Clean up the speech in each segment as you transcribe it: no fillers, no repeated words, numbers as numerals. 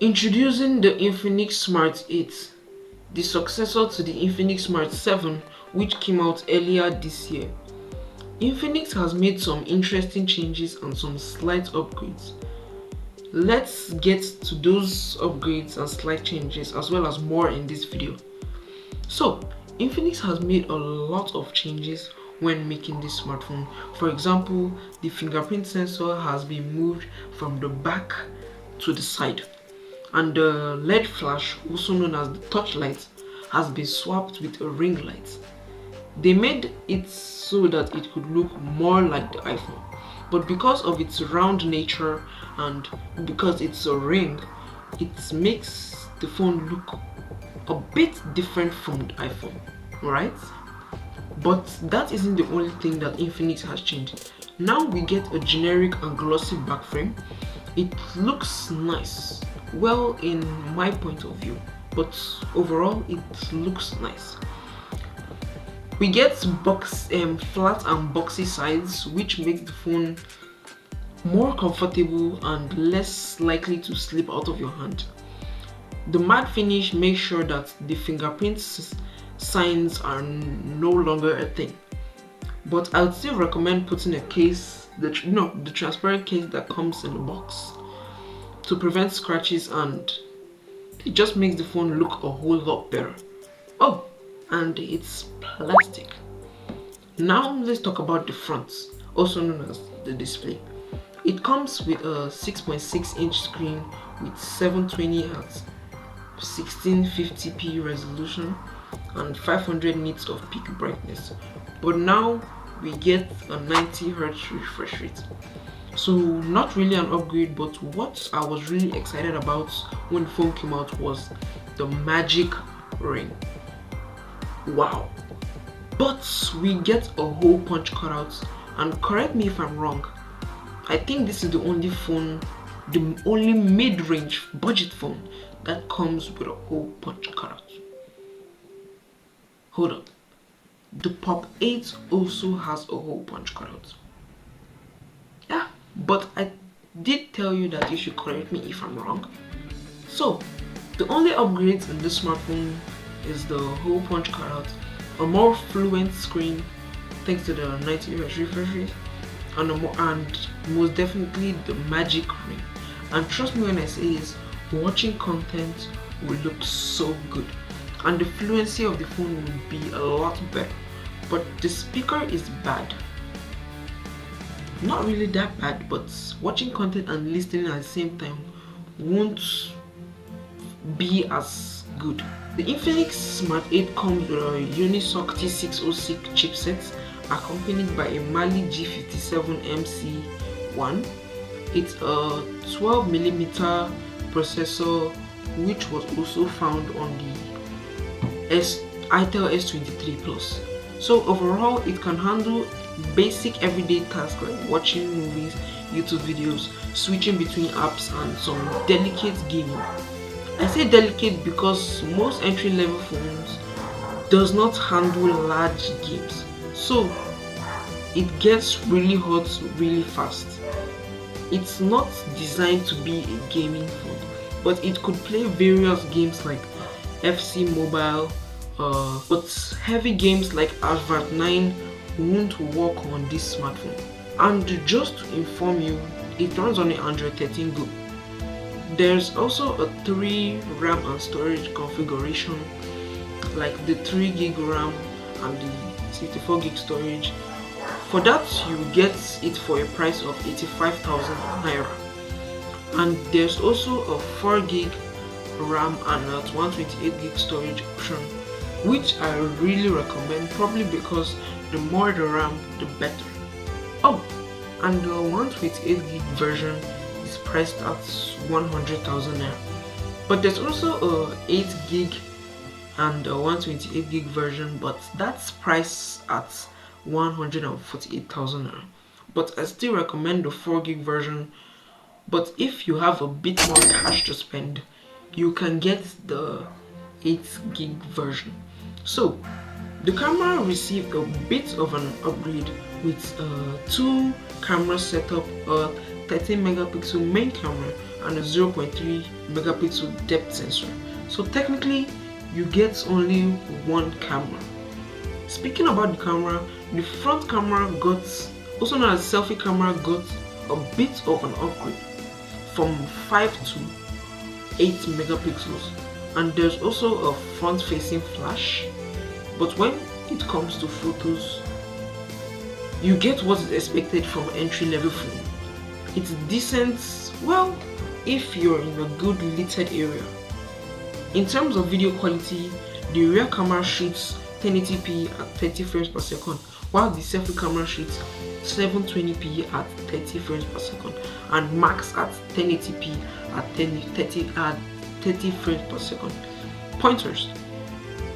Introducing the Infinix Smart 8, the successor to the Infinix Smart 7, which came out earlier this year. Infinix has made some interesting changes and some slight upgrades. Let's get to those upgrades and slight changes as well as more in this video. So, Infinix has made a lot of changes when making this smartphone. For example, the fingerprint sensor has been moved from the back to the side, and the LED flash, also known as the touch light, has been swapped with a ring light. They made it so that it could look more like the iPhone, but because of its round nature and because it's a ring, it makes the phone look a bit different from the iPhone, right? But that isn't the only thing that Infinix has changed. Now we get a generic and glossy back frame. It looks nice, well, in my point of view, but overall it looks nice. We get flat and boxy sides, which makes the phone more comfortable and less likely to slip out of your hand. The matte finish makes sure that the fingerprint signs are no longer a thing, but I would still recommend putting a case, the transparent case that comes in the box, to prevent scratches, and it just makes the phone look a whole lot better. Oh, and it's plastic. Now let's talk about the front, also known as the display. It comes with a 6.6-inch screen with 720Hz, 1650p resolution, and 500 nits of peak brightness. But now we get a 90Hz refresh rate. So not really an upgrade, but what I was really excited about when the phone came out was the magic ring. Wow. But we get a hole punch cutout, and correct me if I'm wrong, I think this is the only mid-range budget phone that comes with a hole punch cutout. Hold up. The Pop 8 also has a hole punch cutout. Yeah, but I did tell you that you should correct me if I'm wrong. So, the only upgrades in this smartphone is the hole punch cutout, a more fluent screen thanks to the 90Hz refresh rate, and most definitely the magic ring. And trust me when I say this, watching content will look so good, and the fluency of the phone will be a lot better. But the speaker is bad. Not really that bad, but watching content and listening at the same time won't be as good. The Infinix Smart 8 comes with a Unisoc T606 chipset accompanied by a Mali G57 MC1. It's a 12mm processor, which was also found on the Itel S23 Plus. So overall, it can handle basic everyday tasks like watching movies, YouTube videos, switching between apps, and some delicate gaming. I say delicate because most entry-level phones does not handle large games, so it gets really hot really fast. It's not designed to be a gaming phone, but it could play various games like FC Mobile, but heavy games like Asphalt 9 won't work on this smartphone. And just to inform you, it runs on an Android 13 Go. There's also a 3 RAM and storage configuration, like the 3GB RAM and the 64GB storage. For that, you get it for a price of 85,000 naira. And there's also a 4GB RAM and a 128GB storage option, which I really recommend, probably because the more the RAM, the better. Oh, and the 128GB version is priced at 100,000 naira. But there's also a 8GB and a 128GB version, but that's priced at 148,000 naira. But I still recommend the 4GB version. But if you have a bit more cash to spend, you can get the 8GB version. So the camera received a bit of an upgrade with 2 camera setup, a 13 megapixel main camera and a 0.3 megapixel depth sensor. So technically you get only one camera. Speaking about the camera, the front camera got, also known as selfie camera, got a bit of an upgrade from 5 to 8 megapixels, and there's also a front facing flash. But when it comes to photos, you get what is expected from entry-level phone. It's decent, well, if you're in a good lit area. In terms of video quality, the rear camera shoots 1080p at 30 frames per second, while the selfie camera shoots 720p at 30 frames per second, and max at 1080p at 30 frames per second. Pointers: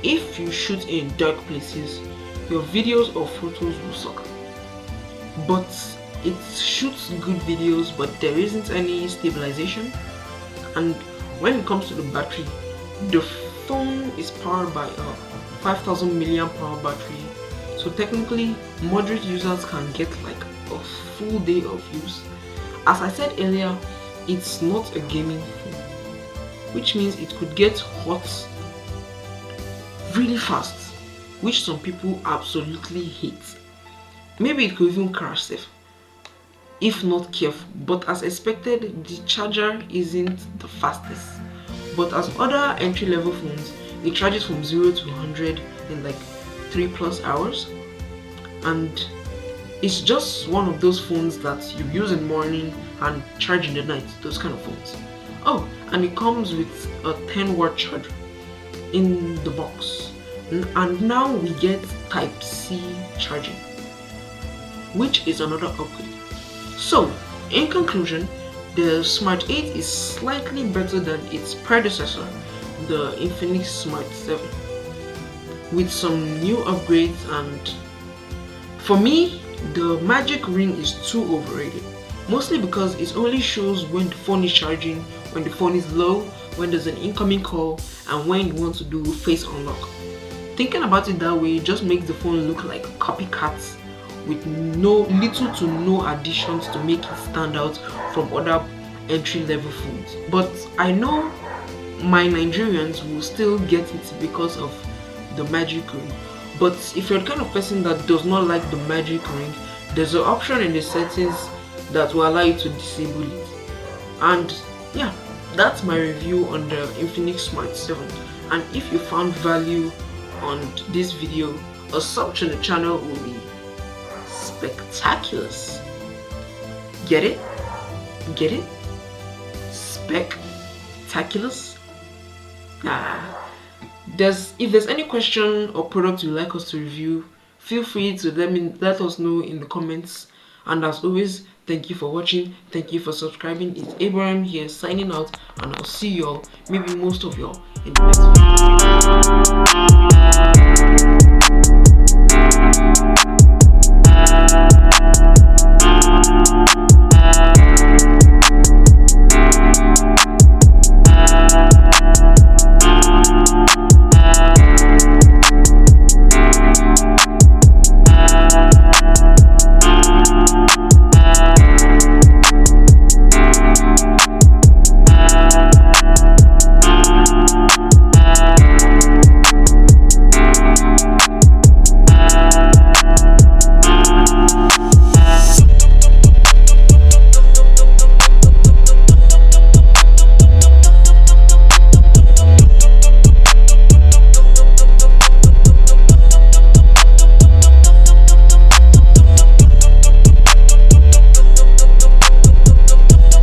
if you shoot in dark places, your videos or photos will suck. But it shoots good videos, but there isn't any stabilization. And when it comes to the battery, the phone is powered by a 5000 mAh battery, so technically moderate users can get like a full day of use. As I said earlier, it's not a gaming phone, which means it could get hot really fast, which some people absolutely hate. Maybe it could even crash safe if not careful, but as expected, the charger isn't the fastest. But as other entry-level phones, it charges from 0 to 100 in like 3+ hours, and it's just one of those phones that you use in the morning and charge in the night, those kind of phones. Oh, and it comes with a 10-watt charger in the box, and now we get Type-C charging, which is another upgrade. So, in conclusion, the Smart 8 is slightly better than its predecessor, the Infinix Smart 7, with some new upgrades. And for me, the magic ring is too overrated, mostly because it only shows when the phone is charging, when the phone is low, when there's an incoming call, and when you want to do face unlock. Thinking about it that way just makes the phone look like copycats with little to no additions to make it stand out from other entry-level phones. But I know my Nigerians will still get it because of the magic ring. But if you're the kind of person that does not like the magic ring, there's an option in the settings that will allow you to disable it. And yeah, that's my review on the Infinix Smart 7. And if you found value on this video, a sub to the channel will be spectacular. Get it? Get it? Spectacular? If there's any question or product you'd like us to review, feel free to let us know in the comments. And as always, thank you for watching, thank you for subscribing. It's Abraham here signing out, and I'll see y'all, maybe most of y'all, in the next video.